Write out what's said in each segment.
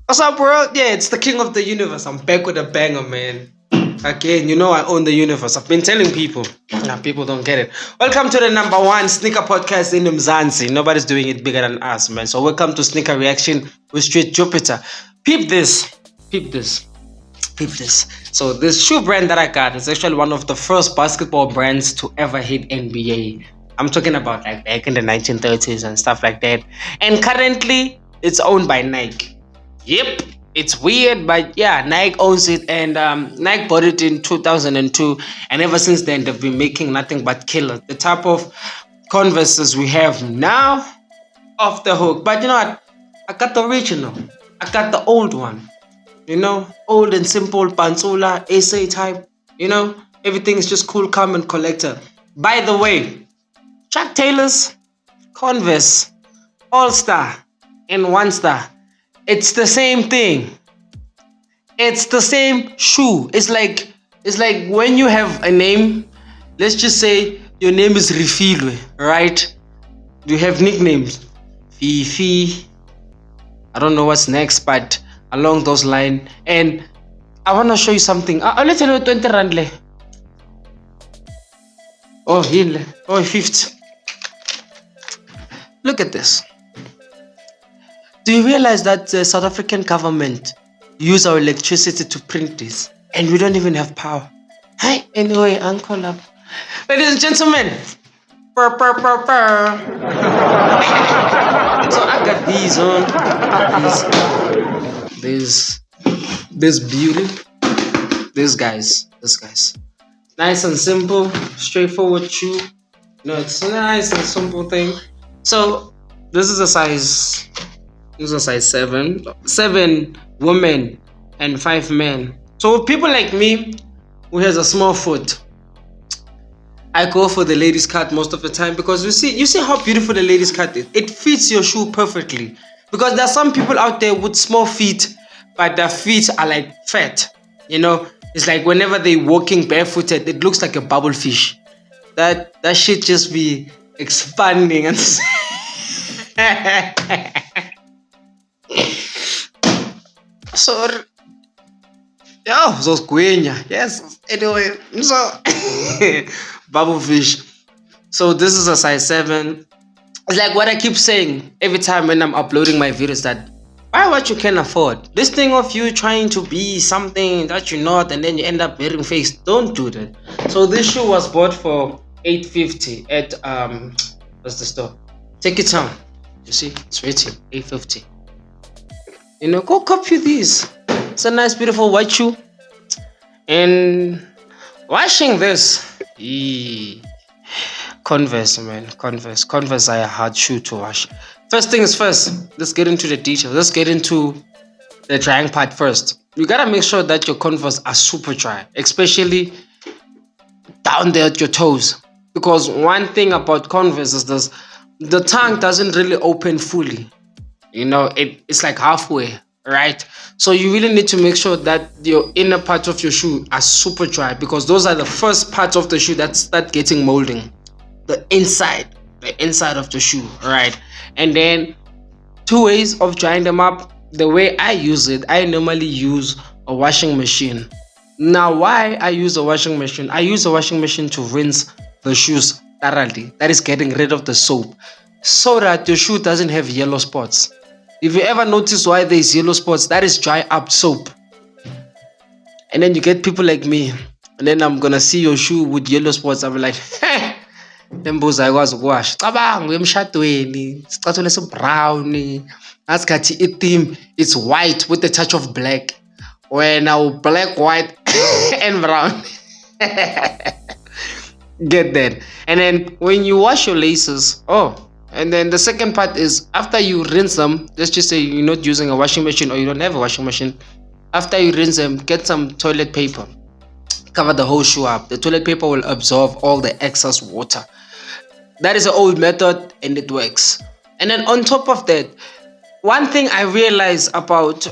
What's up, world? Yeah, it's the king of the universe. I'm back with a banger, man. Again, you know I own the universe. I've been telling people. Nah, people don't get it. Welcome to the number one sneaker podcast in Mzansi. Nobody's doing it bigger than us, man. So welcome to Sneaker Reaction with Street Jupiter. Peep this. Peep this. Peep this. So this shoe brand that I got is actually one of the first basketball brands to ever hit NBA. I'm talking about like back in the 1930s and stuff like that. And currently, it's owned by Nike. Yep, it's weird, but yeah, Nike owns it, and Nike bought it in 2002, and ever since then they've been making nothing but killer. The type of Converses we have now, off the hook. But you know what? I got the original. I got the old one. You know, old and simple, Pantsula, SA type. You know, everything is just cool, calm, and collector. By the way, Chuck Taylor's Converse All Star and One Star. It's the same thing. It's the same shoe. It's like when you have a name. Let's just say your name is Refilwe, right? You have nicknames, Fifi. I don't know what's next, but along those lines. And I want to show you something. Let's tell you 20 rand le. Oh, here. Oh, 50. Look at this. Do you realize that the South African government use our electricity to print this, and we don't even have power? Hi, anyway, uncle up. Ladies and gentlemen, purr. So I got these on. This beauty. These guys. Nice and simple, straightforward shoe. No, it's a nice and simple thing. So this is a size 7 women and 5 men. So people like me who has a small foot, I go for the ladies cut most of the time, because you see how beautiful the ladies cut is. It fits your shoe perfectly, because there are some people out there with small feet, but their feet are like fat. You know, it's like whenever they walking barefooted, it looks like a bubble fish. That shit just be expanding and so Gwenya. Yes. Anyway, so bubble fish. So this is a size 7. It's like what I keep saying every time when I'm uploading my videos, that buy what you can afford. This thing of you trying to be something that you're not, and then you end up wearing face. Don't do that. So this shoe was bought for $850 at what's the store? Take it down. You see, it's written $850. You know, go copy these. It's a nice, beautiful white shoe. And washing this, Converse, man. Converse are a hard shoe to wash. First thing is first, let's get into the details. Let's get into the drying part first. You gotta make sure that your Converse are super dry, especially down there at your toes. Because one thing about Converse is this: the tongue doesn't really open fully. You know, it's like halfway, right? So you really need to make sure that your inner parts of your shoe are super dry, because those are the first parts of the shoe that start getting molding. The inside of the shoe, right? And then 2 ways of drying them up. The way I use it, I normally use a washing machine. Now, why I use a washing machine? I use a washing machine to rinse the shoes thoroughly. That is getting rid of the soap, so that your shoe doesn't have yellow spots. If you ever notice why there's yellow spots, that is dry up soap. And then you get people like me, and then I'm gonna see your shoe with yellow spots. I'm like, lembuza ayikwazi ukuwasha. Cabanga emshadweni, sicathulo esibrown. Ngasikhathi i-theme, it's white with a touch of black. When now black, white, and brown. Get that. And then when you wash your laces, and then the second part is, after you rinse them, let's just say you're not using a washing machine, or you don't have a washing machine. After you rinse them, get some toilet paper. Cover the whole shoe up. The toilet paper will absorb all the excess water. That is an old method, and it works. And then on top of that, one thing I realized about,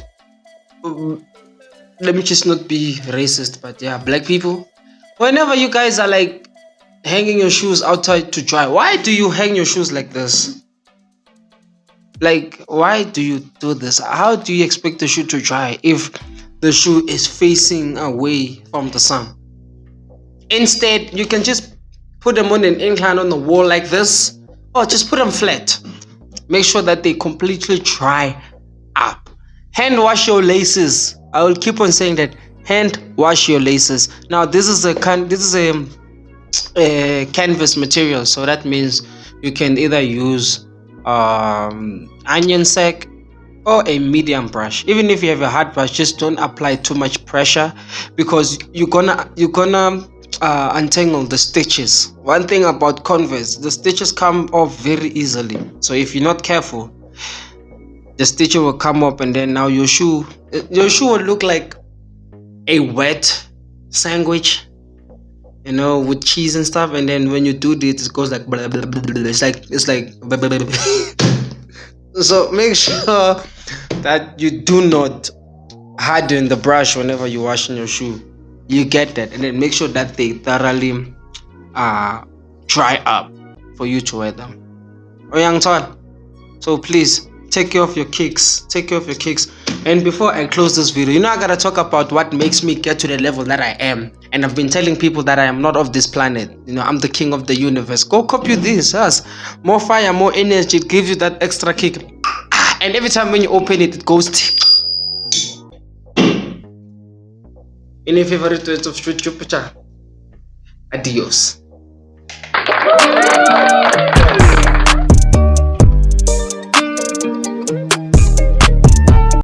let me just not be racist, but yeah, black people, whenever you guys are like hanging your shoes outside to dry, why do you hang your shoes like this? Like, why do you do this? How do you expect the shoe to dry if the shoe is facing away from the sun? Instead, you can just put them on an incline on the wall like this, or just put them flat. Make sure that they completely dry up. Hand wash your laces. I will keep on saying that. Hand wash your laces. Now, this is a canvas material, so that means you can either use onion sac or a medium brush. Even if you have a hard brush, just don't apply too much pressure, because you're gonna untangle the stitches. One thing about Converse, the stitches come off very easily, so if you're not careful, the stitch will come up, and then now your shoe will look like a wet sandwich, with cheese and stuff. And then when you do this, it goes like blah, blah, blah, blah. It's like blah, blah, blah. So make sure that you do not harden the brush whenever you're washing your shoe. You get that, and then make sure that they thoroughly dry up for you to wear them. Oh, young Ton. So please take care of your kicks. Take care of your kicks. And before I close this video, I gotta talk about what makes me get to the level that I am. And I've been telling people that I am not of this planet. I'm the king of the universe. Go copy this. Yes. More fire, more energy. It gives you that extra kick. And every time when you open it, it goes. In your favorite words of StreetJupiter. Adios.